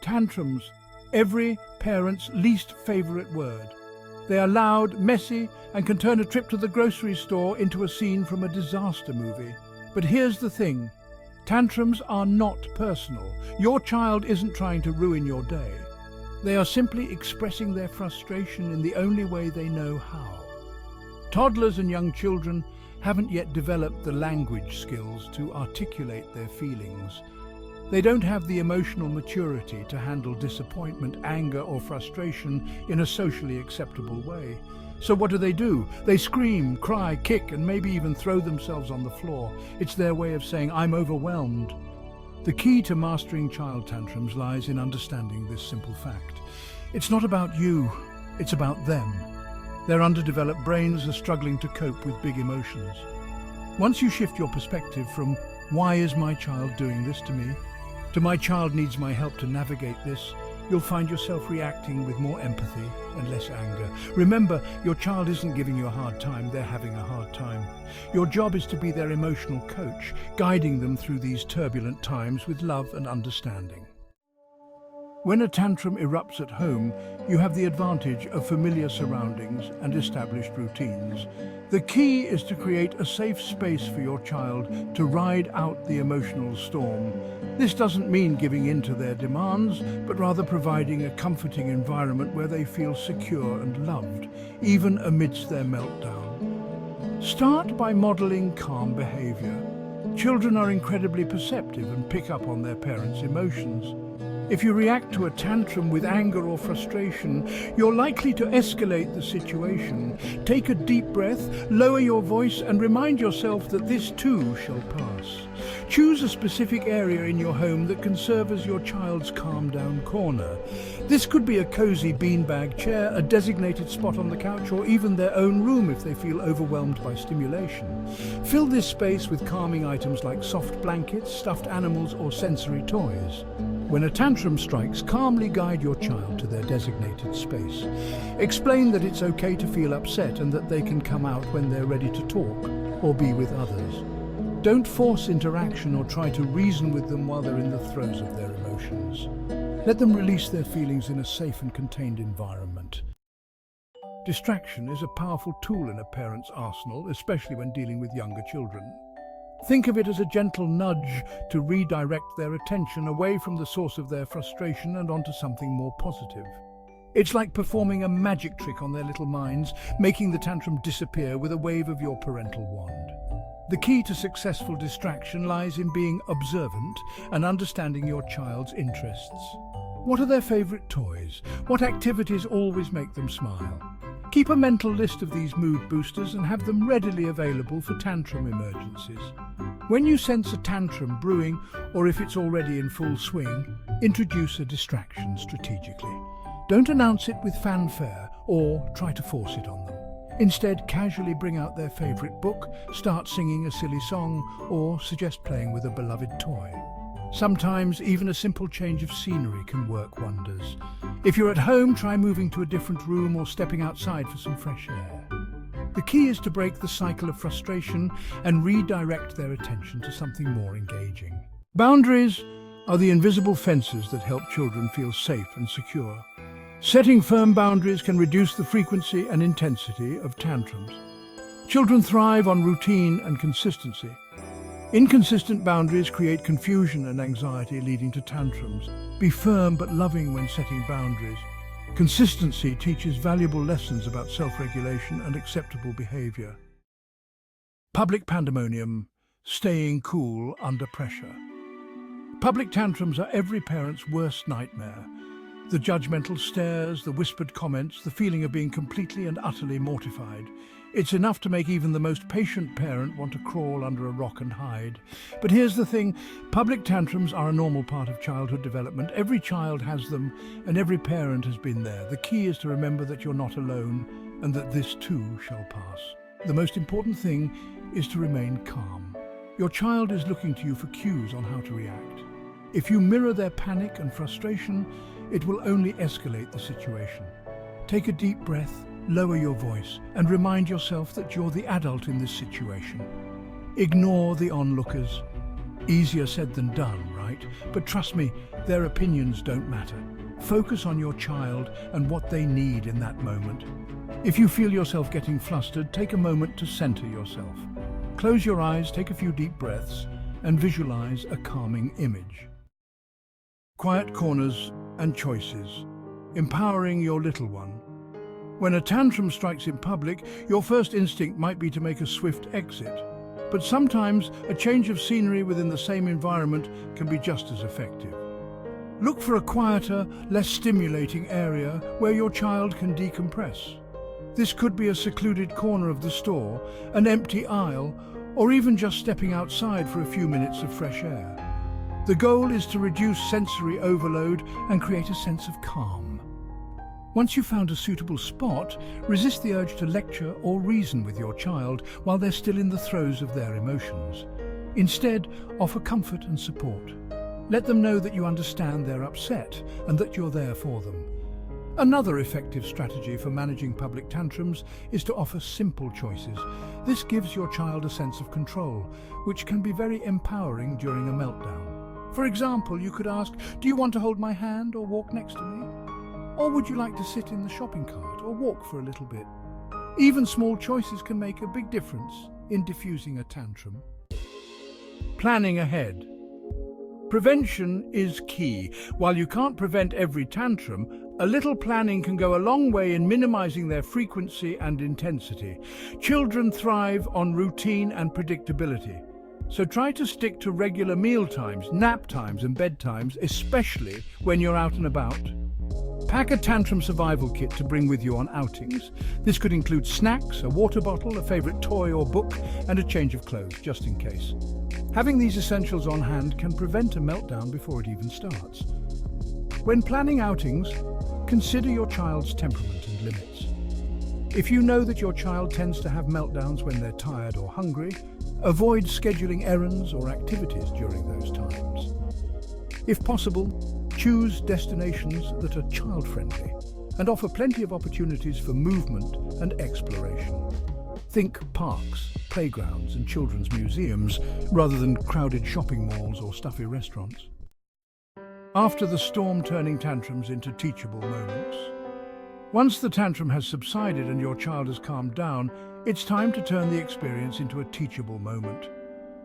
Tantrums, every parent's least favorite word. They are loud, messy, and can turn a trip to the grocery store into a scene from a disaster movie. But here's the thing. Tantrums are not personal. Your child isn't trying to ruin your day. They are simply expressing their frustration in the only way they know how. Toddlers and young children haven't yet developed the language skills to articulate their feelings. They don't have the emotional maturity to handle disappointment, anger, or frustration in a socially acceptable way. So what do? They scream, cry, kick, and maybe even throw themselves on the floor. It's their way of saying, "I'm overwhelmed." The key to mastering child tantrums lies in understanding this simple fact. It's not about you, it's about them. Their underdeveloped brains are struggling to cope with big emotions. Once you shift your perspective from, "Why is my child doing this to me?" to "My child needs my help to navigate this," you'll find yourself reacting with more empathy and less anger. Remember, your child isn't giving you a hard time, they're having a hard time. Your job is to be their emotional coach, guiding them through these turbulent times with love and understanding. When a tantrum erupts at home, you have the advantage of familiar surroundings and established routines. The key is to create a safe space for your child to ride out the emotional storm. This doesn't mean giving in to their demands, but rather providing a comforting environment where they feel secure and loved, even amidst their meltdown. Start by modeling calm behavior. Children are incredibly perceptive and pick up on their parents' emotions. If you react to a tantrum with anger or frustration, you're likely to escalate the situation. Take a deep breath, lower your voice, and remind yourself that this too shall pass. Choose a specific area in your home that can serve as your child's calm-down corner. This could be a cozy beanbag chair, a designated spot on the couch, or even their own room if they feel overwhelmed by stimulation. Fill this space with calming items like soft blankets, stuffed animals, or sensory toys. When a tantrum strikes, calmly guide your child to their designated space. Explain that it's okay to feel upset and that they can come out when they're ready to talk or be with others. Don't force interaction or try to reason with them while they're in the throes of their emotions. Let them release their feelings in a safe and contained environment. Distraction is a powerful tool in a parent's arsenal, especially when dealing with younger children. Think of it as a gentle nudge to redirect their attention away from the source of their frustration and onto something more positive. It's like performing a magic trick on their little minds, making the tantrum disappear with a wave of your parental wand. The key to successful distraction lies in being observant and understanding your child's interests. What are their favorite toys? What activities always make them smile? Keep a mental list of these mood boosters and have them readily available for tantrum emergencies. When you sense a tantrum brewing, or if it's already in full swing, introduce a distraction strategically. Don't announce it with fanfare or try to force it on them. Instead, casually bring out their favorite book, start singing a silly song, or suggest playing with a beloved toy. Sometimes even a simple change of scenery can work wonders. If you're at home, try moving to a different room or stepping outside for some fresh air. The key is to break the cycle of frustration and redirect their attention to something more engaging. Boundaries are the invisible fences that help children feel safe and secure. Setting firm boundaries can reduce the frequency and intensity of tantrums. Children thrive on routine and consistency. Inconsistent boundaries create confusion and anxiety, leading to tantrums. Be firm but loving when setting boundaries. Consistency teaches valuable lessons about self-regulation and acceptable behavior. Public pandemonium, staying cool under pressure. Public tantrums are every parent's worst nightmare. The judgmental stares, the whispered comments, the feeling of being completely and utterly mortified. It's enough to make even the most patient parent want to crawl under a rock and hide. But here's the thing, public tantrums are a normal part of childhood development. Every child has them, and every parent has been there. The key is to remember that you're not alone, and that this too shall pass. The most important thing is to remain calm. Your child is looking to you for cues on how to react. If you mirror their panic and frustration, it will only escalate the situation. Take a deep breath, lower your voice, and remind yourself that you're the adult in this situation. Ignore the onlookers. Easier said than done, right? But trust me, their opinions don't matter. Focus on your child and what they need in that moment. If you feel yourself getting flustered, take a moment to center yourself. Close your eyes, take a few deep breaths, and visualize a calming image. Quiet corners and choices, empowering your little one. When a tantrum strikes in public, your first instinct might be to make a swift exit. But sometimes a change of scenery within the same environment can be just as effective. Look for a quieter, less stimulating area where your child can decompress. This could be a secluded corner of the store, an empty aisle, or even just stepping outside for a few minutes of fresh air. The goal is to reduce sensory overload and create a sense of calm. Once you've found a suitable spot, resist the urge to lecture or reason with your child while they're still in the throes of their emotions. Instead, offer comfort and support. Let them know that you understand they're upset and that you're there for them. Another effective strategy for managing public tantrums is to offer simple choices. This gives your child a sense of control, which can be very empowering during a meltdown. For example, you could ask, "Do you want to hold my hand or walk next to me? Or would you like to sit in the shopping cart or walk for a little bit?" Even small choices can make a big difference in diffusing a tantrum. Planning ahead. Prevention is key. While you can't prevent every tantrum, a little planning can go a long way in minimizing their frequency and intensity. Children thrive on routine and predictability. So try to stick to regular meal times, nap times and bedtimes, especially when you're out and about. Pack a tantrum survival kit to bring with you on outings. This could include snacks, a water bottle, a favorite toy or book, and a change of clothes, just in case. Having these essentials on hand can prevent a meltdown before it even starts. When planning outings, consider your child's temperament and limits. If you know that your child tends to have meltdowns when they're tired or hungry, avoid scheduling errands or activities during those times. If possible, choose destinations that are child-friendly and offer plenty of opportunities for movement and exploration. Think parks, playgrounds and children's museums rather than crowded shopping malls or stuffy restaurants. After the storm, turning tantrums into teachable moments. Once the tantrum has subsided and your child has calmed down, it's time to turn the experience into a teachable moment.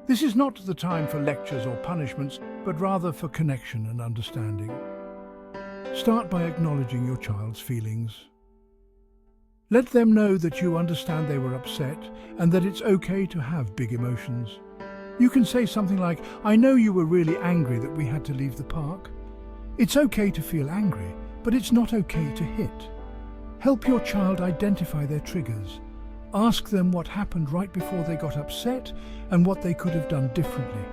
This is not the time for lectures or punishments, but rather for connection and understanding. Start by acknowledging your child's feelings. Let them know that you understand they were upset and that it's okay to have big emotions. You can say something like, "I know you were really angry that we had to leave the park." It's okay to feel angry, but it's not okay to hit. Help your child identify their triggers. Ask them what happened right before they got upset and what they could have done differently.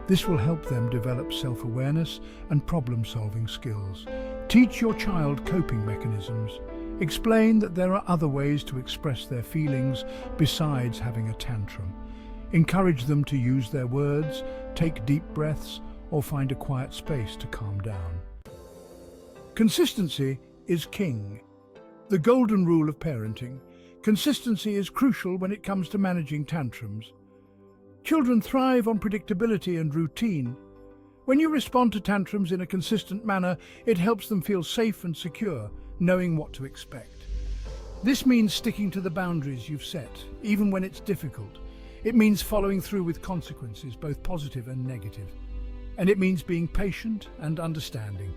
This will help them develop self-awareness and problem-solving skills. Teach your child coping mechanisms. Explain that there are other ways to express their feelings besides having a tantrum. Encourage them to use their words, take deep breaths, or find a quiet space to calm down. Consistency is king. The golden rule of parenting. Consistency is crucial when it comes to managing tantrums. Children thrive on predictability and routine. When you respond to tantrums in a consistent manner, it helps them feel safe and secure, knowing what to expect. This means sticking to the boundaries you've set, even when it's difficult. It means following through with consequences, both positive and negative. And it means being patient and understanding,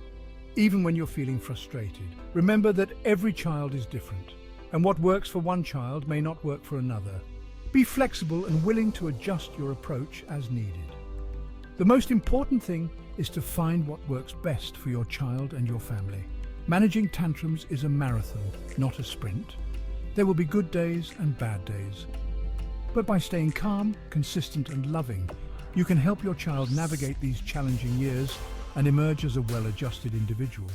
even when you're feeling frustrated. Remember that every child is different, and what works for one child may not work for another. Be flexible and willing to adjust your approach as needed. The most important thing is to find what works best for your child and your family. Managing tantrums is a marathon, not a sprint. There will be good days and bad days. But by staying calm, consistent and loving, you can help your child navigate these challenging years and emerge as a well-adjusted individual.